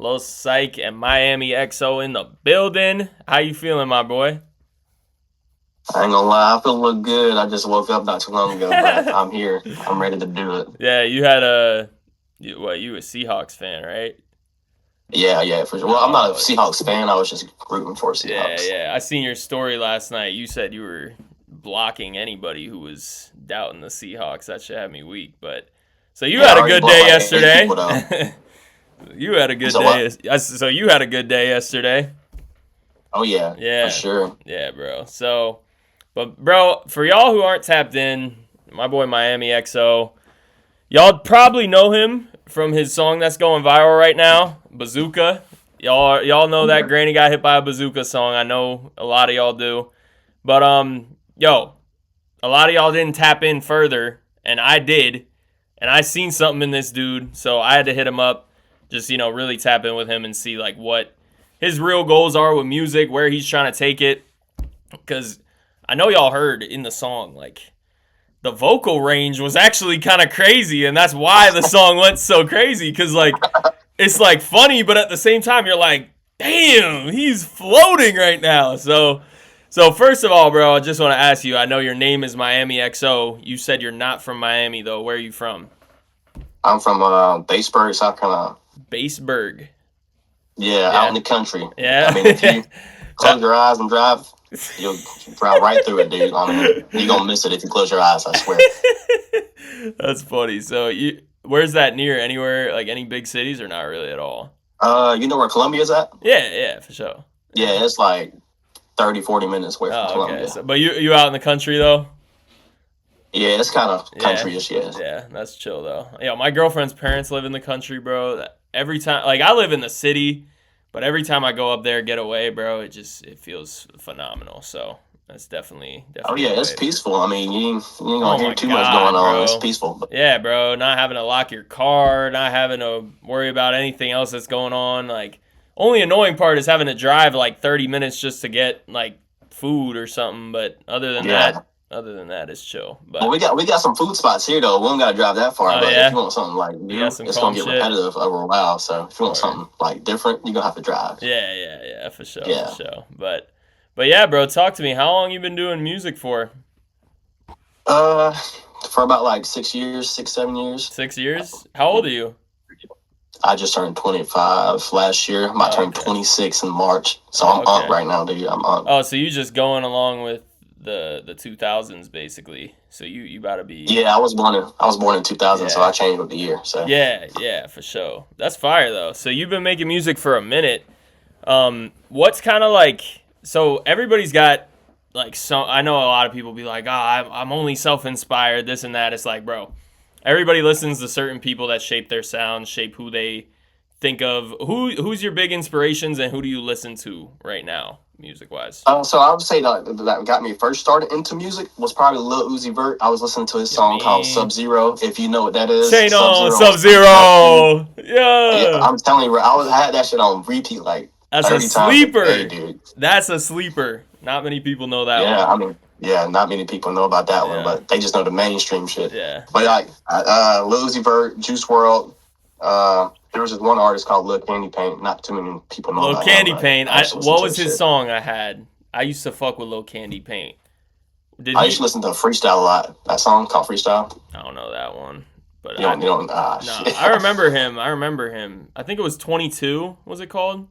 LUH SYKE and Miami XO in the building. How you feeling, my boy? I ain't gonna lie, I feel a little good. I just woke up not too long ago, but I'm here. I'm ready to do it. Yeah, you had you a Seahawks fan, right? Yeah, for sure. Well, I'm not a Oh, Seahawks fan. I was just rooting for yeah, Seahawks. yeah. I seen your story last night. You said you were blocking anybody who was doubting the Seahawks. That should have me weak. But so you Yeah, I had a already good blocked day like 8 people yesterday. though. You had a You good said what? day. So you had a good day yesterday. Oh yeah, for Yeah, sure. yeah, bro. So, but bro, for y'all who aren't tapped in, my boy Miami XO, y'all probably know him from his song that's going viral right now, Bazooka. Y'all know that Granny got hit by a bazooka song. I know a lot of y'all do. But yo, a lot of y'all didn't tap in further, and I did. And I seen something in this dude, so I had to hit him up, just really tap in with him and see like what his real goals are with music, where he's trying to take it. Cause I know y'all heard in the song, like the vocal range was actually kind of crazy, and that's why the song went so crazy. Cause like it's like funny, but at the same time you're like, damn, he's floating right now. So first of all, bro, I just want to ask you. I know your name is Miami XO. You said you're not from Miami though. Where are you from? I'm from Batesburg, South Carolina. Baseburg. Yeah, out in Yeah. the country. I mean, if Yeah. you close your eyes and drive, you'll drive right through it, dude. I mean, you're gonna miss it if you close your eyes. I swear. That's funny. So where's that near? Anywhere like any big cities or not really at all? You know where Columbia's at? Yeah, yeah, for sure. Yeah. Yeah, it's like 30, 40 minutes away from Oh, okay. Columbia. So, but you out in the country though? Yeah, it's kind of Yeah, countryish, yeah. yeah, that's chill though. Yeah, my girlfriend's parents live in the country, bro. Every time, like I live in the city, but every time I go up there get away, bro, it feels phenomenal. So that's definitely Oh definitely yeah, the it's way. peaceful. I mean, you ain't Oh gonna my hear too much going god, on. It's bro. peaceful. But Yeah, bro. Not having to lock your car, not having to worry about anything else that's going on. Like, only annoying part is having to drive like 30 minutes just to get like food or something. But yeah, other than that, it's chill. well, But we got some food spots here though. We don't gotta drive that far. oh But if yeah, you want something like you got new, some it's calm gonna get shit. repetitive over a while. So if you want Or something like different, you're gonna have to drive. yeah, yeah, yeah, for sure, for Yeah. sure. But yeah, bro. Talk to me. How long you been doing music for? Uh, for about like 6 years, 6, 7 years. 6 years? How old are you? I just turned 25 last year. I'm about to Oh, turn okay. 26 in March. So Oh, I'm up okay. right now, dude. I'm up. Oh, so you just going along with the 2000s basically. So you about to be Yeah, I was born in 2000, so yeah. I changed with the year. So. Yeah, yeah, for sure. That's fire though. So you've been making music for a minute. What's kind of like so everybody's got like so I know a lot of people be like, "Oh, I'm only self-inspired, this and that." It's like, bro, everybody listens to certain people that shape their sound, shape who they think of. Who's your big inspirations and who do you listen to right now, music-wise? So I would say that got me first started into music was probably Lil Uzi Vert. I was listening to his Yeah, song called me. Sub Zero. If you know what that is, Sub Shano, Zero Sub was pretty dope, dude. Zero. Yeah, Yeah. I'm telling you, bro, I had that shit on repeat like That's a 30 times a day, sleeper. dude. That's a sleeper. Not many people know that Yeah, one. I mean, yeah, not many people know about that one, Yeah. but they just know the mainstream shit. Yeah. But like, Lil Uzi Vert, Juice World. There was this one artist called Lil Candy Paint. Not too many people know Lil about him, Candy but Paint. I used to listen What to was his his shit. song I had? I used to fuck with Lil Candy Paint. Did I used to he? listen to Freestyle a lot. That song called Freestyle. I don't know that one. But You don't, nah, shit. I remember him. I remember him. I think it was 22. Was it called? Oh,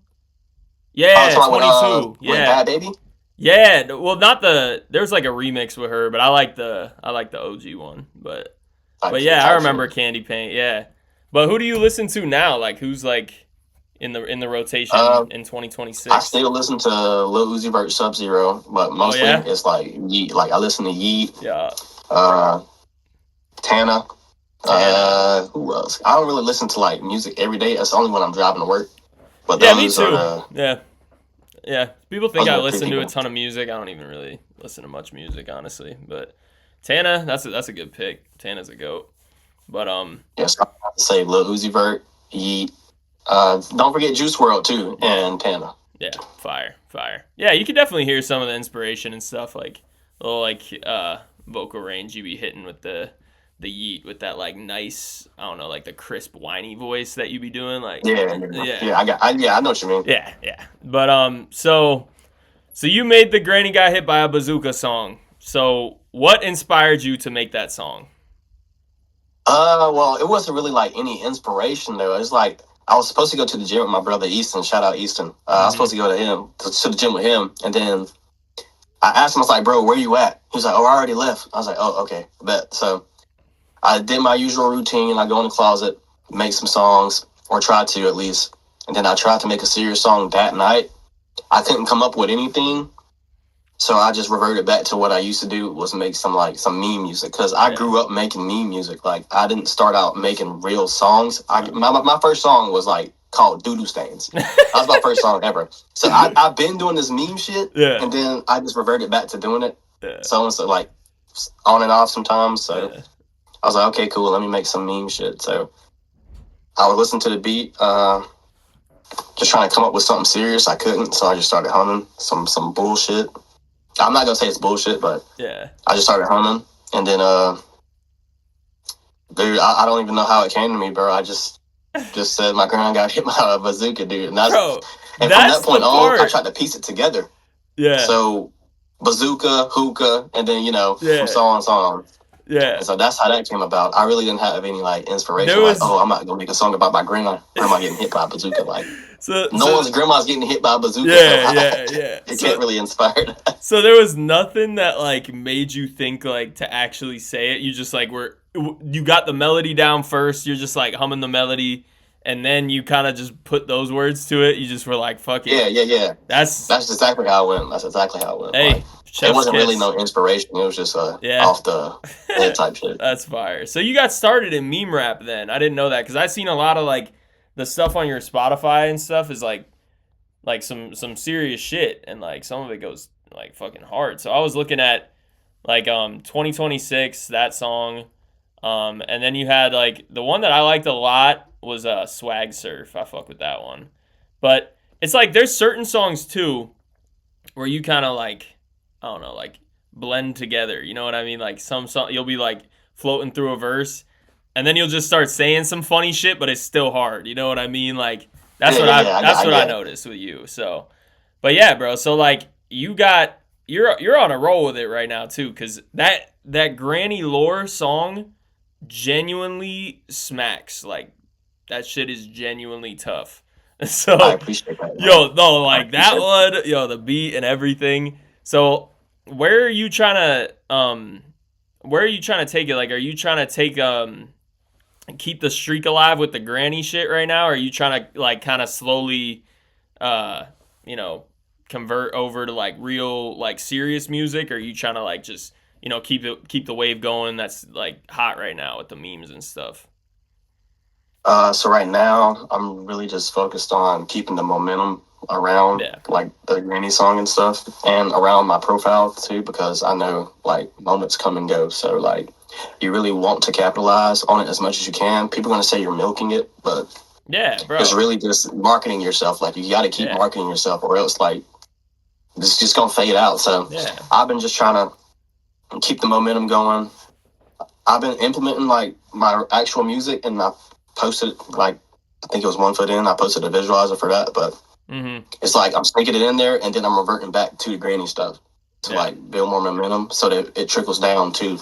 it's Yeah, talking 22. with Yeah. Bad Baby. Yeah. Well, not the there's like a remix with her, but I like the OG one. Type But shit, yeah, I type remember shit. Candy Paint. Yeah. But who do you listen to now? Like who's like in the rotation Uh, in I 2026? still listen to Lil Uzi Vert, Sub Zero, but Oh mostly yeah? it's like Yeet. Like I listen to Yeet, Yeah. uh, Tana. Tana. Who else? I don't really listen to like music every day. It's only when I'm driving to work. But Yeah, me those are too. the Yeah. Yeah. People think those I are the three listen to a people. ton of music. I don't even really listen to much music, honestly. But Tana, that's a good pick. Tana's a goat. But Yes, I have to say Lil Uzi Vert, Yeet. Don't forget Juice World too, yeah. and Tana. Yeah, fire, fire. Yeah, you can definitely hear some of the inspiration and stuff like little like vocal range you be hitting with the the Yeet with that like nice, I don't know, like the crisp whiny voice that you be doing, like yeah, Yeah, I know what you mean. yeah. But so you made the Granny Got Hit by a Bazooka song. So what inspired you to make that song? Well, it wasn't really like any inspiration though. It's like I was supposed to go to the gym with my brother Easton. Shout out Easton. I was Mm-hmm. supposed to go to the gym with him, and then I asked him, I was like, "Bro, where you at?" He was like, "Oh, I already left." I was like, "Oh, okay, bet." So I did my usual routine. I go in the closet, make some songs, or try to at least, and then I tried to make a serious song that night. I couldn't come up with anything. So I just reverted back to what I used to do was make some meme music because I grew up making meme music. Like I didn't start out making real songs. My first song was like called Doodoo Stains. That was my first song ever. So I've been doing this meme shit, and then I just reverted back to doing it. So like on and off sometimes. So I was like, okay, cool. Let me make some meme shit. So I would listen to the beat. Just trying to come up with something serious. I couldn't, so I just started humming some bullshit. I'm not gonna say it's bullshit, but I just started humming, and then dude, I don't even know how it came to me, bro. I just said my grandma got hit by a bazooka, dude, and from that point on, I tried to piece it together. Yeah. So bazooka, hookah, and then from so on. Yeah. And so that's how that came about. I really didn't have any like inspiration. Like, oh, I'm not gonna make a song about my grandma getting hit by a bazooka. Like, no one's grandma's getting hit by a bazooka. Yeah. It can't really inspire that. So there was nothing that like made you think like to actually say it. You just like you got the melody down first. You're just like humming the melody, and then you kind of just put those words to it. You just were like, "Fuck it." Yeah. That's exactly how it went. Hey, like, it wasn't really no inspiration. It was just off the head type shit. That's fire. So you got started in meme rap then. I didn't know that because I've seen a lot of like the stuff on your Spotify and stuff is like some serious shit, and like some of it goes like fucking hard. So I was looking at like 2026, that song, and then you had like the one that I liked a lot was Swag Surf. I fuck with that one. But it's like there's certain songs too where you kind of like, I don't know, like blend together. You know what I mean? Like some song you'll be like floating through a verse, and then you'll just start saying some funny shit, but it's still hard. You know what I mean? Like that's what I noticed with you. So, but yeah, bro. So like you're on a roll with it right now too, because that Granny Lore song genuinely smacks. Like that shit is genuinely tough. So I appreciate that. Like that one, the beat and everything. So where are you trying to take it? Like, are you trying to take keep the streak alive with the granny shit right now? Or are you trying to like kind of slowly convert over to like real like serious music? Or are you trying to like just keep the wave going that's like hot right now with the memes and stuff? So right now I'm really just focused on keeping the momentum around like the granny song and stuff, and around my profile too, because I know like moments come and go. So like you really want to capitalize on it as much as you can. People are gonna say you're milking it, but bro, it's really just marketing yourself. Like you got to keep marketing yourself, or else like it's just gonna fade out. So I've been just trying to keep the momentum going. I've been implementing like my actual music, and I posted like I think it was 1 foot in. I posted a visualizer for that, but it's like I'm sneaking it in there, and then I'm reverting back to the granny stuff to like build more momentum, so that it trickles down to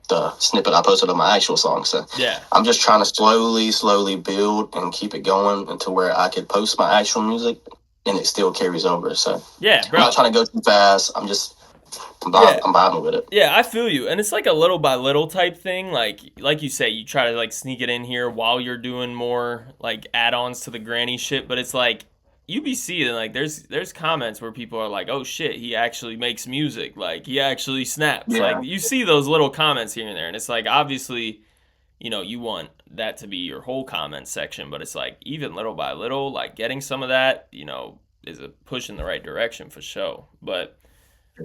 the snippet I posted of my actual song. So I'm just trying to slowly build and keep it going until where I could post my actual music and it still carries over. So bro. I'm not trying to go too fast. I'm vibing with it. Yeah, I feel you. And it's like a little by little type thing. Like you say, you try to like sneak it in here while you're doing more like add-ons to the granny shit, but it's like you be seeing like there's comments where people are like, "Oh shit, he actually makes music. Like he actually snaps." Like you see those little comments here and there, and it's like obviously, you want that to be your whole comment section, but it's like even little by little, like getting some of that, is a push in the right direction for sure. But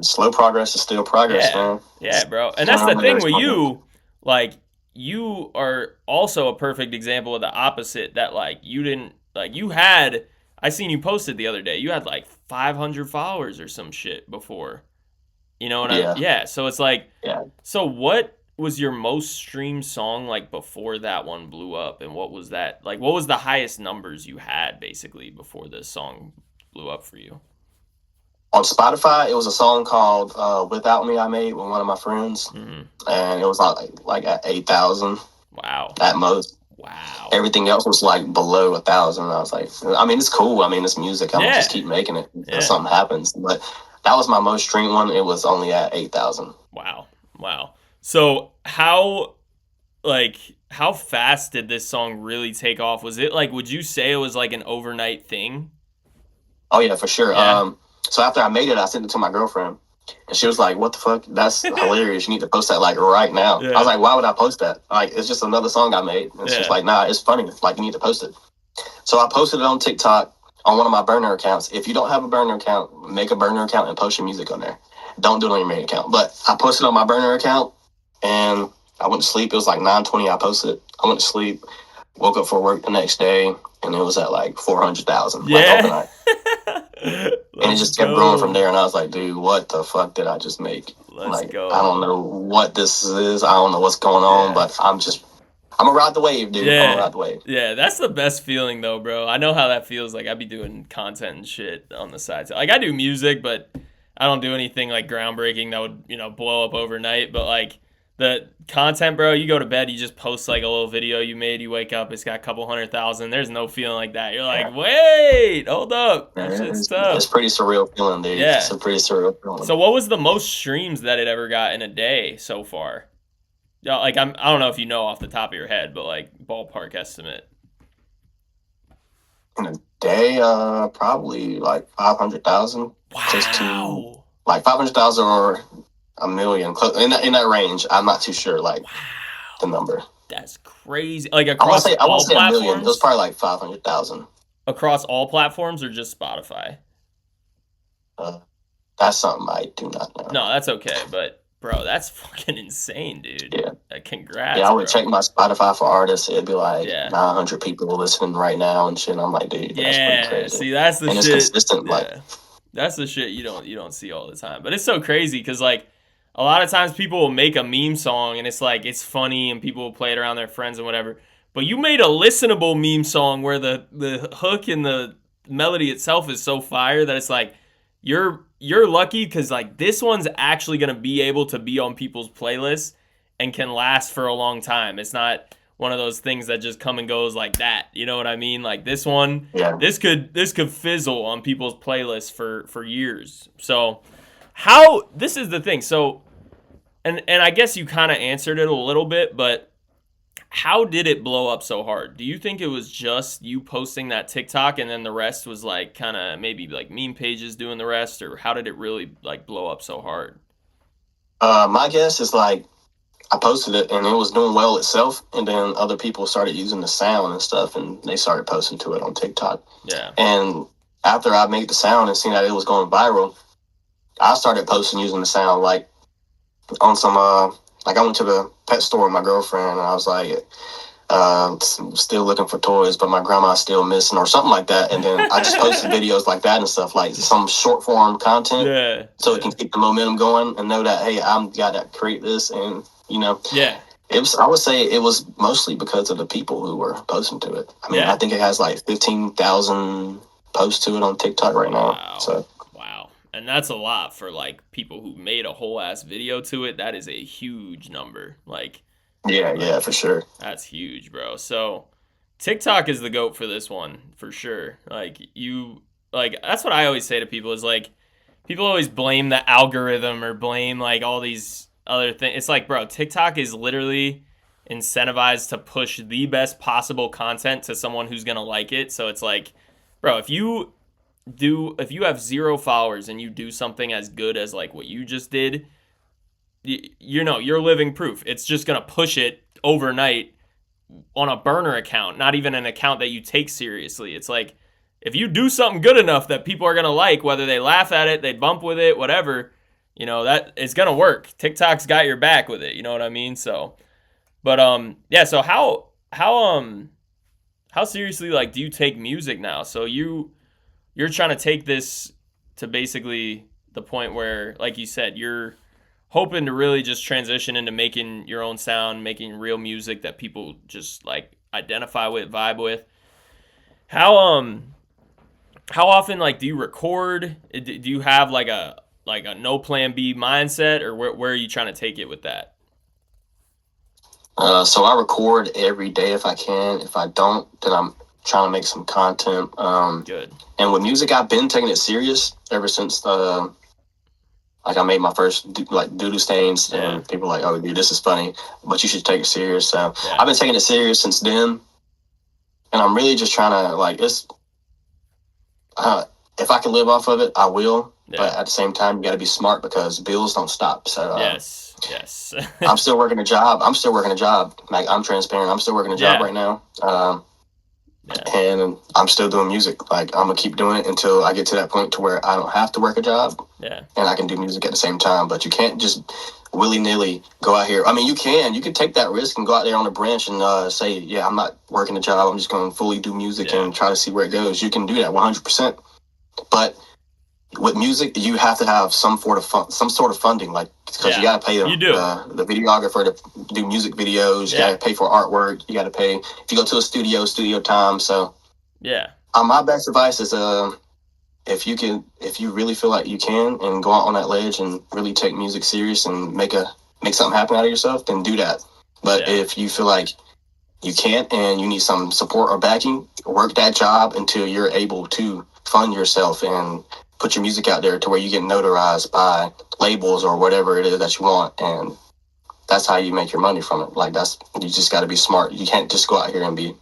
slow progress is still progress, man. Yeah, bro. And that's the thing with you. Like, you are also a perfect example of the opposite. That like you didn't like you had. I seen you posted the other day. You had like 500 followers or some shit before. You know what I mean? Yeah. So it's like, so what was your most streamed song like before that one blew up, and what was that like? What was the highest numbers you had basically before this song blew up for you? On Spotify, it was a song called "Without Me" I made with one of my friends, Hmm. and it was like at 8,000 Wow. at most. Wow. Everything else was like below 1,000. I was like, I mean, it's cool. I mean, it's music. I'm gonna Yeah. just keep making it until Yeah. something happens. But that was my most streamed one. It was only at 8,000. Wow. Wow. So like how fast did this song really take off? Was it like would you say it was like an overnight thing? Oh yeah, for sure. Yeah. So after I made it, I sent it to my girlfriend, and she was like, "What the fuck? That's hilarious. You need to post that like right now." I Yeah. was like, "Why would I post that? Like, it's just another song I made." And she's Yeah. like, "Nah, it's funny. Like, you need to post it." So I posted it on TikTok on one of my burner accounts. If you don't have a burner account, make a burner account and post your music on there. Don't do it on your main account. But I posted on my burner account, and I went to sleep. It was like 9:20. I posted it. I went to sleep. Woke up for work the next day, and it was at like 400,000, like Yeah. overnight. And it Let's just kept growing from go. there. And I was like, dude, what the fuck did I just make? Let's Like, I don't go. know what this is. I don't know what's going on, Yeah. but I'm gonna ride the wave, dude. I'm gonna Yeah. ride the wave. Yeah, that's the best feeling though, bro. I know how that feels. Like I be doing content and shit on the side. So, like I do music, but I don't do anything like groundbreaking that would, blow up overnight. But like the content, bro, you go to bed, you just post like a little video you made, you wake up, it's got a couple 100,000. There's no feeling like that. You're Yeah. like, wait, hold up. Yeah, That shit's it's tough. pretty surreal feeling, dude. It's Yeah. a pretty surreal feeling. So what was the most streams that it ever got in a day so far? Yeah, like I don't know if you know off the top of your head, but like ballpark estimate. In a day, probably like 500,000. Just to Wow. like 500,000 or a million, in that range. I'm not too sure, like Wow. the number. That's crazy. Like I across want all to say a million. It was platforms? probably like 500,000. Across all platforms or just Spotify? Uh, that's something I do not know. No, that's okay, but bro, that's fucking insane, dude. Yeah. Congrats, Yeah, I would bro. check my Spotify for artists. It'd be like Yeah. 900 people listening right now and shit. I'm like, dude, that's pretty Yeah. crazy. See, that's the And it's shit. consistent. Like, Yeah. That's the shit you don't see all the time. But it's so crazy because like a lot of times people will make a meme song and it's like it's funny and people will play it around their friends and whatever. But you made a listenable meme song where the hook and the melody itself is so fire that it's like you're lucky because like this one's actually gonna be able to be on people's playlists and can last for a long time. It's not one of those things that just come and goes like that. You know what I mean? Like this one, yeah. this could fizzle on people's playlists for years. So how this is the thing. So and I guess you kind of answered it a little bit, but how did it blow up so hard? Do you think it was just you posting that TikTok and then the rest was like kind of maybe like meme pages doing the rest, or how did it really like blow up so hard? My guess is like I posted it and it was doing well itself, and then other people started using the sound and stuff, and they started posting to it on TikTok. Yeah. And after I made the sound and seen that it was going viral, I started posting using the sound, like on some like I went to the pet store with my girlfriend, and I was like, still looking for toys, but my grandma's still missing, or something like that. And then I just posted videos like that and stuff, like some short form content, Yeah. so it can keep the momentum going and know that, hey, I'm got to create this. And Yeah. it was, I would say it was mostly because of the people who were posting to it. I mean, Yeah. I think it has like 15,000 posts to it on TikTok right now. Wow. So Wow. And that's a lot for like people who made a whole ass video to it. That is a huge number. Like yeah, for sure. that's huge, bro. So TikTok is the GOAT for this one, for sure. Like that's what I always say to people is like people always blame the algorithm or blame like all these other things. It's like, bro, TikTok is literally incentivized to push the best possible content to someone who's gonna like it. So it's like, bro, if you have 0 followers and you do something as good as like what you just did, you're living proof. It's just gonna push it overnight on a burner account, not even an account that you take seriously. It's like if you do something good enough that people are gonna like, whether they laugh at it, they bump with it, whatever, that it's gonna work. TikTok's got your back with it. You know what I mean? So, but yeah. So how seriously like do you take music now? So you're trying to take this to basically the point where, like you said, you're hoping to really just transition into making your own sound, making real music that people just like identify with, vibe with. How how often like do you record? Do you have like a no plan B mindset, or where are you trying to take it with that? So I record every day if I can. If I don't, then I'm trying to make some content. Good. And with music, I've been taking it serious ever since like I made my first like doodle stains, Yeah. and people were like, "Oh, dude, this is funny, but you should take it serious." So Yeah. I've been taking it serious since then, and I'm really just trying to like it's. If I can live off of it, I will. Yeah. But at the same time, you got to be smart because bills don't stop. So yes. I'm still working a job. Like I'm transparent. I'm still working a job Yeah. right now. Yeah. And I'm still doing music. Like I'm gonna keep doing it until I get to that point to where I don't have to work a job. Yeah. And I can do music at the same time. But you can't just willy nilly go out here. I mean, you can take that risk and go out there on a branch and say, yeah, I'm not working a job. I'm just going to fully do music and try to see where it goes. You can do that 100%. But with music, you have to have some sort of funding, like because you got to pay the videographer to do music videos. You got to pay for artwork. You got to pay if you go to a studio time. So my best advice is if you really feel like you can and go out on that ledge and really take music serious and make something happen out of yourself, then do that. But if you feel like you can't and you need some support or backing, work that job until you're able to fund yourself and put your music out there to where you get notarized by labels or whatever it is that you want. And that's how you make your money from it. Like you just got to be smart. You can't just go out here and be,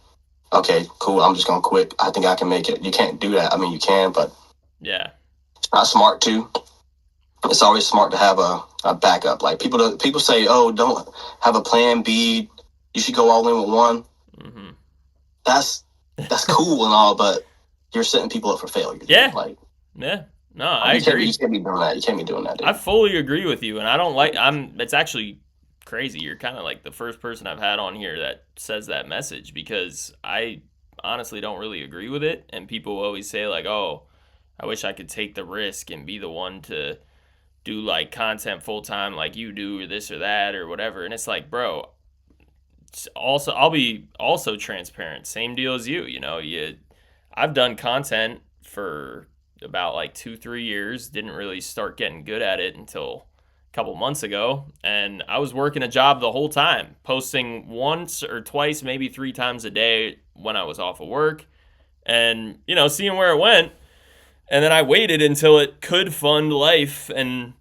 okay, cool, I'm just going to quit. I think I can make it. You can't do that. I mean, you can, but it's not smart too. It's always smart to have a backup. Like people say, oh, don't have a plan B. You should go all in with one. Mm-hmm. That's cool and all, but you're setting people up for failure. Yeah. Like, no, I agree. You can't be doing that. You can't be doing that, dude. I fully agree with you, and I don't like. It's actually crazy. You're kind of like the first person I've had on here that says that message because I honestly don't really agree with it. And people always say like, "Oh, I wish I could take the risk and be the one to do like content full time like you do, or this or that or whatever." And it's like, bro. Also, I'll be also transparent. Same deal as you. You know, I've done content for about like 2-3 years. Didn't really start getting good at it until a couple months ago, and I was working a job the whole time, posting once or twice, maybe 3 times a day when I was off of work, and seeing where it went. And then I waited until it could fund life and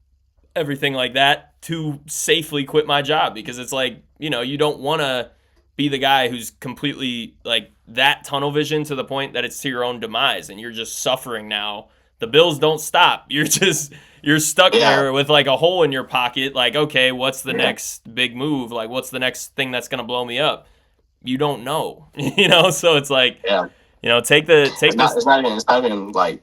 everything like that to safely quit my job, because it's like, you don't want to be the guy who's completely like that tunnel vision to the point that it's to your own demise and you're just suffering now. The bills don't stop. You're stuck there with like a hole in your pocket. Like, okay, what's the next big move? Like, what's the next thing that's going to blow me up? You don't know, so it's like, it's not even like,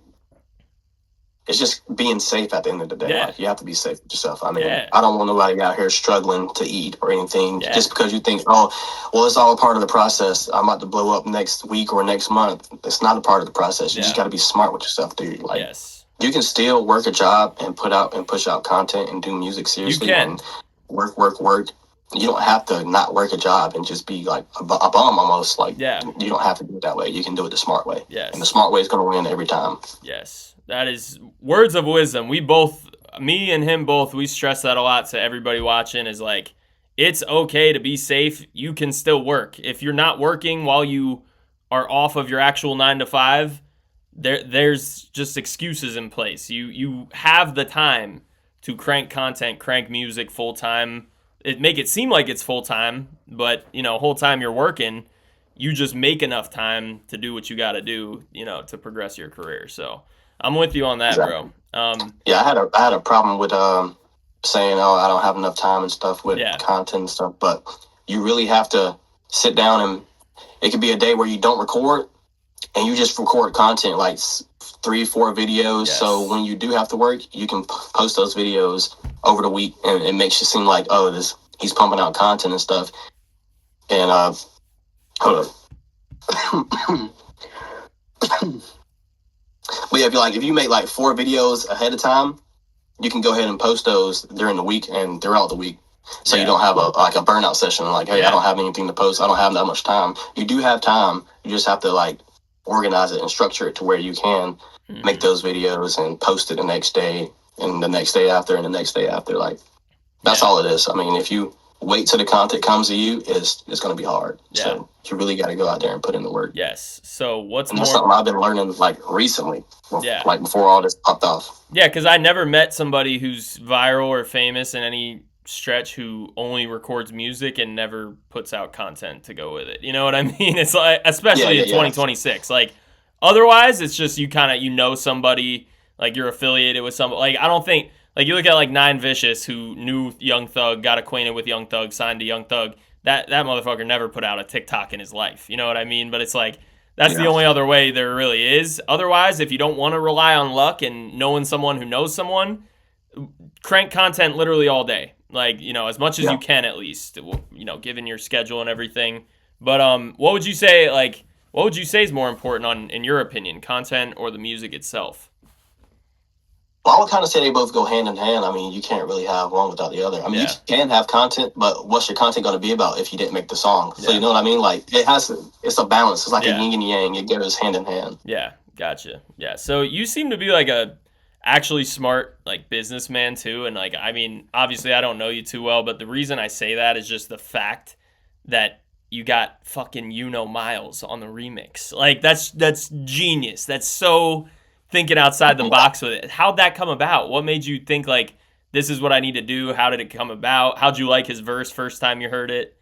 it's just being safe at the end of the day. Yeah. Like, you have to be safe with yourself. I mean, I don't want nobody out here struggling to eat or anything just because you think, oh, well, it's all a part of the process. I'm about to blow up next week or next month. It's not a part of the process. You just got to be smart with yourself, dude. Like, you can still work a job and put out and push out content and do music seriously. You can. And work. You don't have to not work a job and just be like a bum almost. Like, you don't have to do it that way. You can do it the smart way. Yes. And the smart way is going to win every time. Yes. That is words of wisdom. We both, me and him both, we stress that a lot to everybody watching, is like, it's okay to be safe. You can still work. If you're not working while you are off of your actual 9 to 5, there's just excuses in place. You have the time to crank content, crank music full time. Make it seem like it's full time, but whole time you're working, you just make enough time to do what you got to do, to progress your career. So I'm with you on that, bro. I had a problem with saying, oh, I don't have enough time and stuff with content and stuff, but you really have to sit down, and it could be a day where you don't record and you just record content like 3-4 videos. So when you do have to work, you can post those videos over the week, and it makes you seem like, oh, he's pumping out content and stuff. And hold on. But yeah, if you make like 4 videos ahead of time, you can go ahead and post those during the week and throughout the week. So you Yeah. don't have a burnout session. Like, hey, Yeah. I don't have anything to post. I don't have that much time. You do have time. You just have to like organize it and structure it to where you can make those videos and post it the next day and the next day after and the next day after. Like, that's all it is. I mean, if you wait till the content comes to you, it's going to be hard. Yeah. So you really got to go out there and put in the work. Yes. So what's And more? that's something I've been learning like recently. Yeah. Like before all this popped off. Yeah, because I never met somebody who's viral or famous in any stretch who only records music and never puts out content to go with it. You know what I mean? It's like, especially in 2026. Like, otherwise, it's just you kind of, you know, somebody, like you're affiliated with somebody. Like, I don't think, like you look at like Nine Vicious, who knew Young Thug, got acquainted with Young Thug, signed to Young Thug. That motherfucker never put out a TikTok in his life. You know what I mean? But it's like, that's the only other way there really is. Otherwise, if you don't want to rely on luck and knowing someone who knows someone, crank content literally all day. Like, you know, as much as you can at least, you know, given your schedule and everything. But what would you say, like, what would you say is more important in your opinion, content or the music itself? Well, I would kind of say they both go hand in hand. I mean, you can't really have one without the other. I mean, you can have content, but what's your content going to be about if you didn't make the song? So you know what I mean? Like, it's a balance. It's like a yin and yang. It goes hand in hand. Yeah, gotcha. Yeah, so you seem to be like a actually smart like businessman too, and like, I mean, obviously I don't know you too well, but the reason I say that is just the fact that you got fucking Yuno Miles on the remix. Like, that's genius. That's so thinking outside the box with it. How'd that come about? What made you think like, this is what I need to do? How did it come about? How'd you like his verse first time you heard it?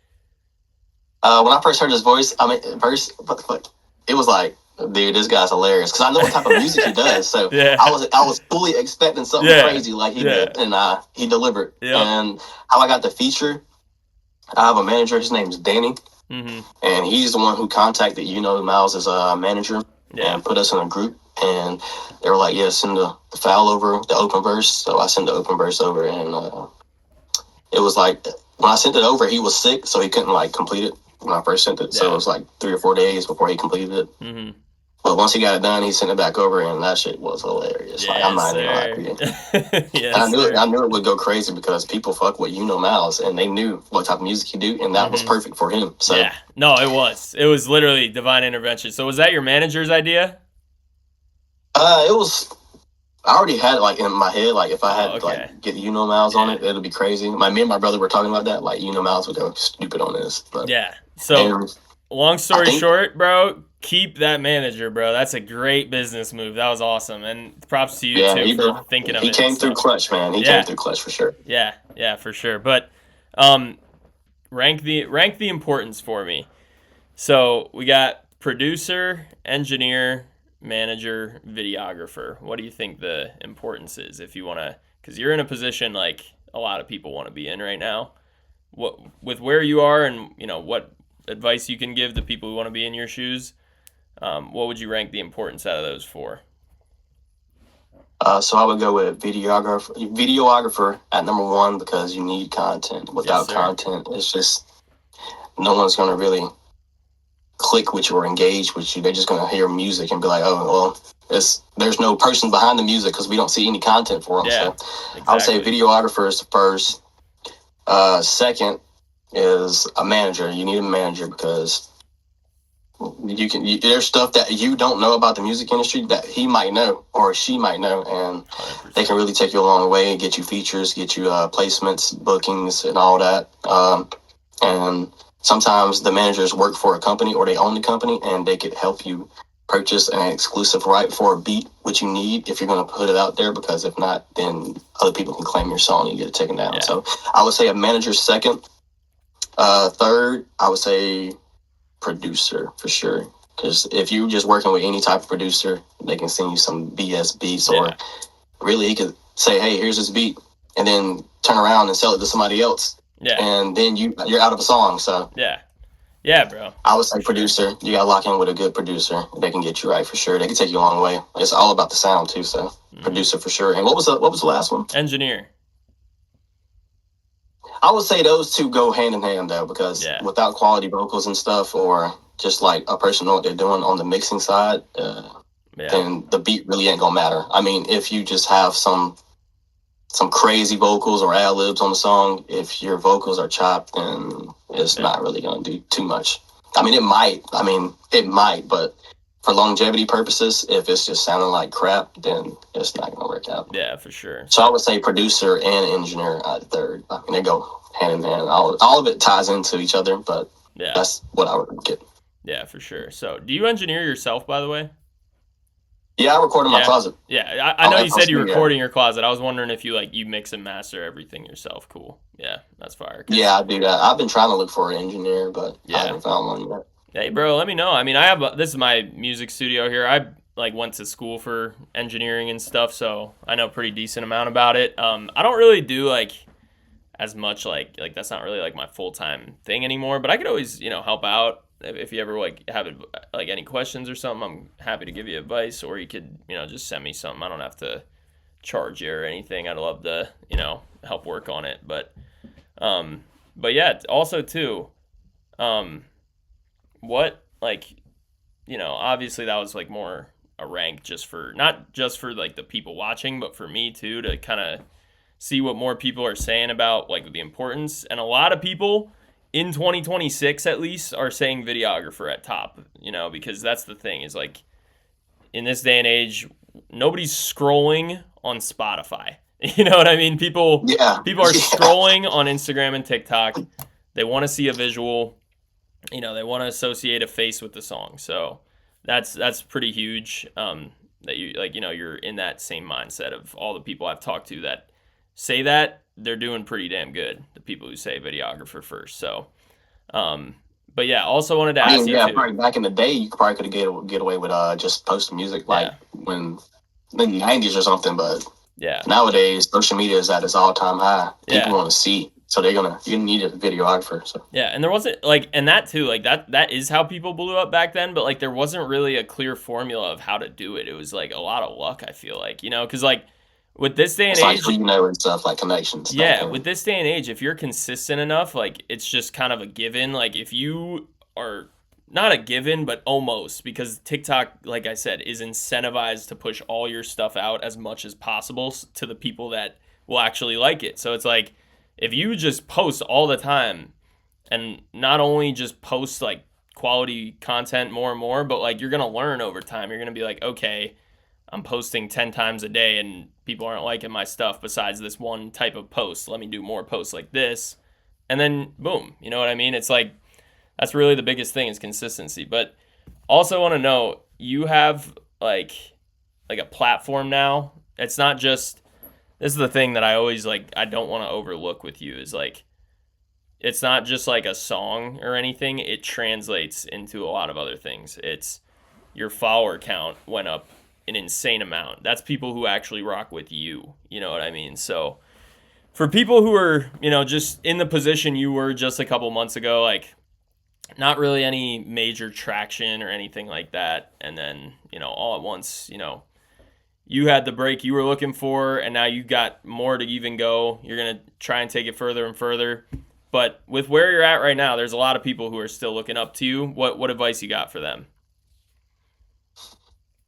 When I first heard his voice, it was like, dude, this guy's hilarious. Because I know what type of music he does. So I was fully expecting something crazy like he did, and he delivered. And how I got the feature, I have a manager. His name's Danny, and he's the one who contacted Miles' manager and put us in a group. And they were like, send the file over, the open verse. So I sent the open verse over, and it was like, when I sent it over, he was sick, so he couldn't like complete it when I first sent it. So it was like 3 or 4 days before he completed it. But once he got it done, he sent it back over, and that shit was hilarious. Like, I'm not even gonna lie to you. I knew it would go crazy because people fuck with Miles, and they knew what type of music he do, and that was perfect for him. So yeah, no, it was literally divine intervention. So was that your manager's idea? It was. I already had it like in my head. Like, if I had like get Miles on it, it'll be crazy. Me and my brother were talking about that. Like, Miles would go stupid on this. But so long story short, bro, keep that manager, bro. That's a great business move. That was awesome, and props to you too for thinking of it. He came through clutch, man. He came through clutch for sure. Yeah, for sure. But rank the importance for me. So we got producer, engineer, manager, videographer. What do you think the importance is if you want to, because you're in a position like a lot of people want to be in right now, what with where you are and what advice you can give to people who want to be in your shoes, what would you rank the importance out of those for? So I would go with videographer at number 1, because you need content. Without content, it's just no one's going to really click with you or engage with you. They're just going to hear music and be like, oh, well, there's no person behind the music because we don't see any content for them. Exactly. I would say videographer is the first. Second is a manager. You need a manager because there's stuff that you don't know about the music industry that he might know or she might know, and 100%. They can really take you a long way and get you features, get you placements, bookings, and all that. And sometimes the managers work for a company or they own the company, and they could help you purchase an exclusive right for a beat, which you need if you're going to put it out there, because if not, then other people can claim your song and get it taken down. So I would say a manager second. Third, I would say producer for sure, because if you're just working with any type of producer, they can send you some BS beats, or really he could say, hey, here's this beat, and then turn around and sell it to somebody else. And then you're out of a song. So yeah, bro. I would say producer. You gotta lock in with a good producer. They can get you right for sure. They can take you a long way. It's all about the sound too. So producer for sure. And what was the last one? Engineer. I would say those two go hand in hand though, because without quality vocals and stuff, or just like a person know what they're doing on the mixing side, then the beat really ain't gonna matter. I mean, if you just have some some crazy vocals or ad libs on the song, if your vocals are chopped, then it's not really gonna do too much. I mean, it might. But for longevity purposes, if it's just sounding like crap, then it's not gonna work out. Yeah, for sure. So I would say producer and engineer at third. I mean, they go hand in hand. All of it ties into each other, but that's what I would get. Yeah, for sure. So, do you engineer yourself, by the way? Yeah, I record in my closet. Yeah, I know you said you record in your closet. I was wondering if you mix and master everything yourself. Cool. Yeah, that's fire. Yeah, I do that. I've been trying to look for an engineer, but I haven't found one yet. Hey, bro, let me know. I mean, this is my music studio here. I went to school for engineering and stuff, so I know a pretty decent amount about it. I don't really do as much like that's not really my full-time thing anymore, but I could always help out if you ever have any questions or something. I'm happy to give you advice, or you could just send me something. I don't have to charge you or anything. I'd love to help work on it, but yeah, also too, what obviously that was more a rank just for not just for the people watching, but for me too, to kind of see what more people are saying about the importance. And a lot of people in 2026 at least are saying videographer at top, because that's the thing is in this day and age, nobody's scrolling on Spotify. You know what I mean? People are scrolling on Instagram and TikTok. They want to see a visual. They want to associate a face with the song. So that's pretty huge. That you're in that same mindset of all the people I've talked to that say that, they're doing pretty damn good. The people who say videographer first. So, but yeah, also wanted to ask you too. Probably back in the day, you probably could get away with just posting music when in the 90s or something. But nowadays, social media is at its all-time high. People want to see. So you need a videographer. So and there wasn't and that too, that is how people blew up back then, but there wasn't really a clear formula of how to do it. It was a lot of luck, I feel because with this day and age, and stuff connections. Yeah, with this day and age, if you're consistent enough, it's just kind of a given. If you are not a given, but almost, because TikTok, like I said, is incentivized to push all your stuff out as much as possible to the people that will actually like it. So it's if you just post all the time, and not only just post quality content more and more, but you're gonna learn over time. You're gonna be okay, I'm posting 10 times a day and people aren't liking my stuff besides this one type of post. Let me do more posts like this. And then boom, you know what I mean? It's that's really the biggest thing is consistency. But also want to know, you have a platform now. It's not just, this is the thing that I always I don't want to overlook with you is it's not just a song or anything. It translates into a lot of other things. It's your follower count went up an insane amount. That's people who actually rock with you. You know what I mean? So for people who are, just in the position you were just a couple months ago, not really any major traction or anything like that. And then, all at once, you had the break you were looking for, and now you got more to even go. You're going to try and take it further and further. But with where you're at right now, there's a lot of people who are still looking up to you. What advice you got for them?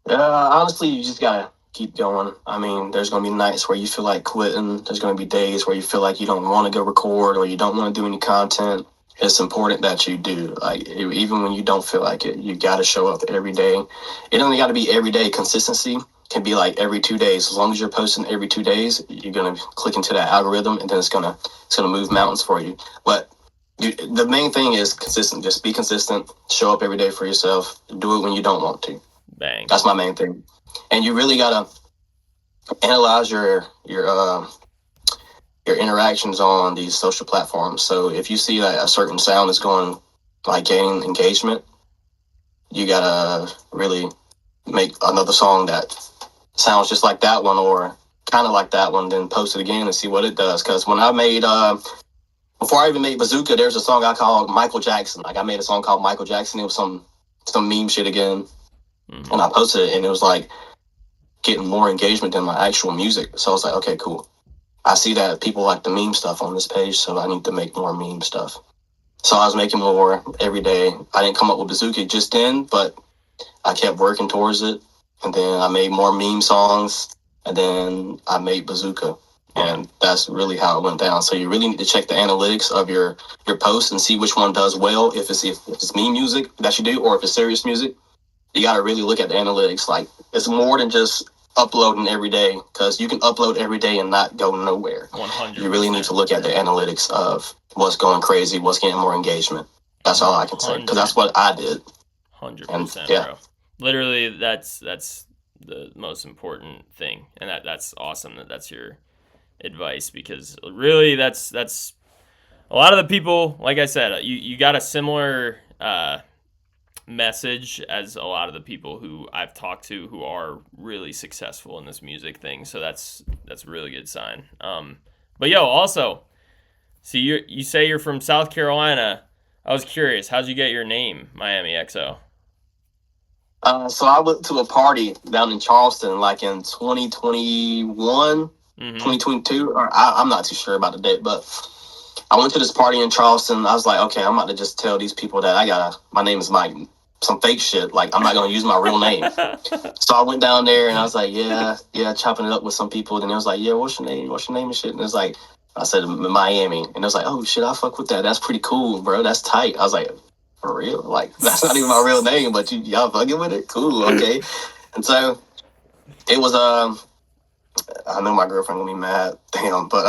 Honestly, you just gotta keep going. I mean, there's gonna be nights where you feel like quitting. There's gonna be days where you feel like you don't want to go record or you don't want to do any content. It's important that you do. Even when you don't feel like it, you gotta show up every day. It only got to be every day. Consistency can be every 2 days. As long as you're posting every 2 days, you're gonna click into that algorithm, and then it's gonna move mountains for you. But the main thing is consistent. Just be consistent. Show up every day for yourself. Do it when you don't want to. Bang. That's my main thing. And you really gotta analyze your interactions on these social platforms. So if you see that a certain sound is going gaining engagement, you gotta really make another song that sounds just like that one or kind of like that one, then post it again and see what it does. Because when I made before I even made Bazooka, there's a song I called Michael Jackson. I made a song called Michael Jackson. It was some meme shit again. And I posted it, and it was getting more engagement than my actual music. So I was okay, cool. I see that people like the meme stuff on this page, so I need to make more meme stuff. So I was making more every day. I didn't come up with Bazooka just then, but I kept working towards it. And then I made more meme songs, and then I made Bazooka. And that's really how it went down. So you really need to check the analytics of your posts and see which one does well. If it's meme music that you do, or if it's serious music, you got to really look at the analytics. Like, it's more than just uploading every day, because you can upload every day and not go nowhere. 100%. You really need to look at the analytics of what's going crazy, what's getting more engagement. That's all I can say, because that's what I did. 100%, yeah. bro. Literally, that's the most important thing, and that's awesome that's your advice, because really that's a lot of the people, like I said, you got a similar message as a lot of the people who I've talked to who are really successful in this music thing. So that's a really good sign. But yo, also, so you say you're from South Carolina. I was curious, how'd you get your name, Miami XO? So I went to a party down in Charleston, like in 2021, 2022, or I'm not too sure about the date, but I went to this party in Charleston. I was like, okay, I'm about to just tell these people that my name is Mike, some fake shit. Like, I'm not going to use my real name. So I went down there and I was like, yeah, chopping it up with some people. And it was like, yeah, what's your name? And shit? And it was like, I said, Miami. And it was like, oh shit, I fuck with that. That's pretty cool, bro. That's tight. I was like, for real? Like, that's not even my real name, but y'all fucking with it? Cool, okay. And so it was, I know my girlfriend will be mad, damn, but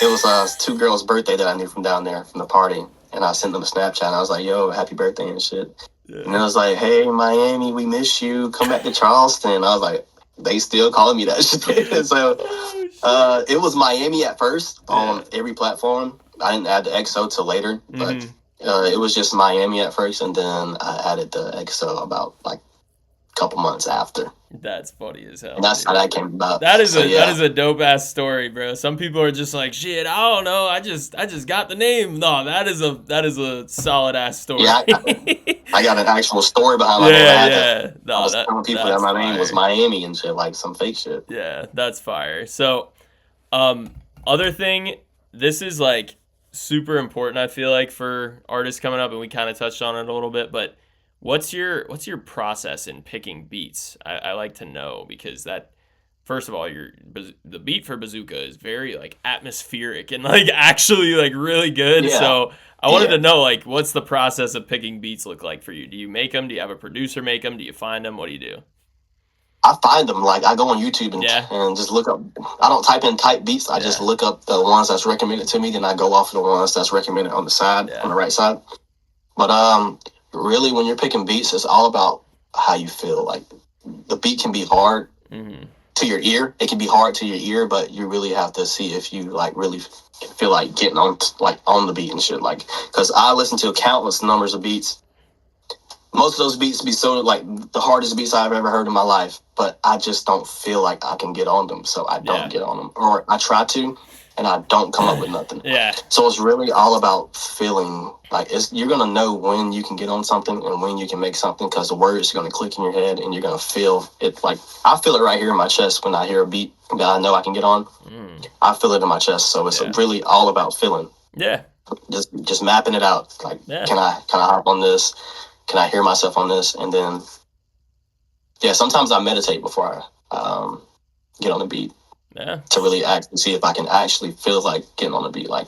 it was two girls' birthday that I knew from down there from the party. And I sent them a Snapchat and I was like, yo, happy birthday and shit. Yeah. And it was like, hey, Miami, we miss you. Come back to Charleston. I was like, they still calling me that shit. So it was Miami at first on every platform. I didn't add the XO till later, but it was just Miami at first, and then I added the XO about like a couple months after. That's funny as hell. And that's how that came about. That is a dope ass story, bro. Some people are just like, shit, I don't know. I just got the name. No, that is a solid ass story. Yeah, I got an actual story behind my name. I was telling people that my name was Miami and shit, like some fake shit. Yeah, that's fire. So, other thing, this is like super important, I feel like, for artists coming up, and we kind of touched on it a little bit, but what's your process in picking beats? I like to know, because that, first of all, the beat for Bazooka is very like atmospheric and like actually like really good. Yeah. So I wanted to know, like, what's the process of picking beats look like for you? Do you make them? Do you have a producer make them? Do you find them? What do you do? I find them. Like, I go on YouTube and just look up. I don't type in type beats. I just look up the ones that's recommended to me. Then I go off of the ones that's recommended on the side, on the right side. But really, when you're picking beats, it's all about how you feel. Like, the beat can be hard to your ear. It can be hard to your ear, but you really have to see if you like really feel like getting on the beat and shit. Like, because I listen to countless numbers of beats. Most of those beats be so like the hardest beats I've ever heard in my life, but I just don't feel like I can get on them, so I don't get on them, or I try to, and I don't come up with nothing. So it's really all about feeling. Like, you're gonna know when you can get on something and when you can make something, because the words are gonna click in your head and you're gonna feel it. Like, I feel it right here in my chest when I hear a beat that I know I can get on. I feel it in my chest, so it's really all about feeling. Just mapping it out. Like, can I hop on this? Can I hear myself on this? And then, sometimes I meditate before I get on the beat to really actually see if I can actually feel like getting on the beat. Like,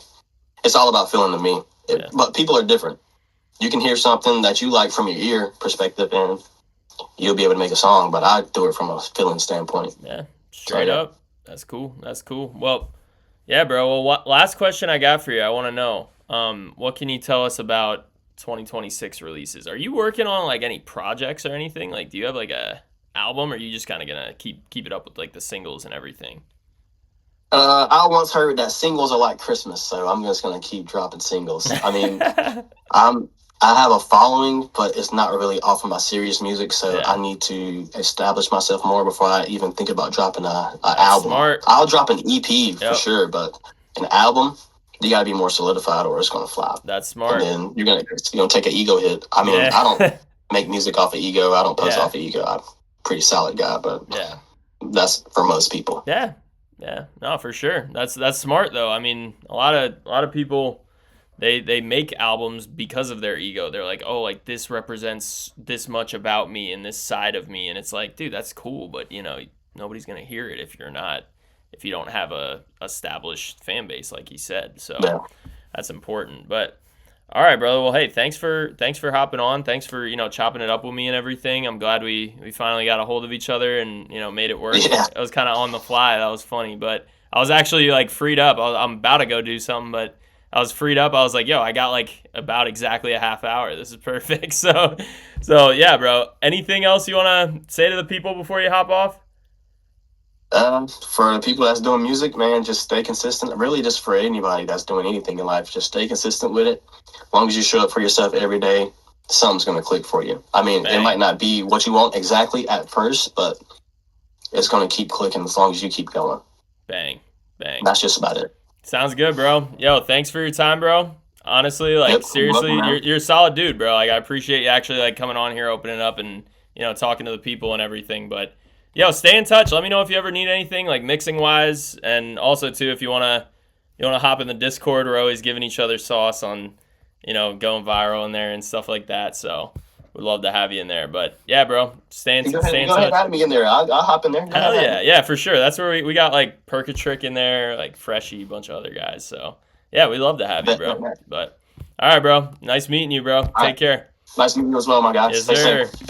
it's all about feeling to me. But people are different. You can hear something that you like from your ear perspective, and you'll be able to make a song. But I do it from a feeling standpoint. Yeah, straight up. That's cool. Well, yeah, bro. Well, last question I got for you. I want to know, what can you tell us about 2026 releases? Are you working on like any projects or anything? Like, do you have like a album, or are you just kind of gonna keep it up with like the singles and everything? I once heard that singles are like Christmas, so I'm just gonna keep dropping singles. I mean, I have a following, but it's not really off of my serious music, so I need to establish myself more before I even think about dropping an album. Smart. I'll drop an EP for sure, but an album, you gotta be more solidified, or it's gonna flop. That's smart. And then you're gonna take an ego hit. I mean, I don't make music off of ego. I don't post off of ego. I'm a pretty solid guy, but that's for most people. Yeah, no, for sure. That's smart though. I mean, a lot of people, they make albums because of their ego. They're like, oh, like this represents this much about me and this side of me, and it's like, dude, that's cool, but nobody's gonna hear it if you're not if you don't have a established fan base, like you said. So Yeah. that's important. But all right, brother. Well, hey, thanks for hopping on. Thanks for chopping it up with me and everything. I'm glad we finally got a hold of each other and made it work. Yeah. It was kind of on the fly. That was funny, but I was actually like freed up. I'm about to go do something, but I was freed up. I was like, yo, I got like about exactly a half hour. This is perfect. So yeah, bro. Anything else you want to say to the people before you hop off? For the people that's doing music, man, just stay consistent. Really, just for anybody that's doing anything in life, just stay consistent with it. As long as you show up for yourself every day, something's gonna click for you. I mean, Bang. It might not be what you want exactly at first, but it's gonna keep clicking as long as you keep going. Bang. That's just about it. Sounds good, bro. Yo, thanks for your time, bro. Honestly, like Yep, seriously, welcome, man. you're a solid dude, bro. Like I appreciate you actually like coming on here, opening up, and talking to the people and everything. But yo, stay in touch. Let me know if you ever need anything like mixing wise, and also too if you wanna hop in the Discord. We're always giving each other sauce on going viral in there and stuff like that. So we'd love to have you in there. But yeah, bro, stay in Go ahead and touch. add me in there. I'll hop in there. Go Hell ahead, yeah, add me. yeah, for sure. That's where we got like Perkatrick in there, like Freshy, a bunch of other guys. So yeah, we'd love to have you, Bet, bet, bro. bet. But all right, bro. Nice meeting you, bro. All Take right. care. Nice meeting you as well, my guy. Yes, Stay safe. sir.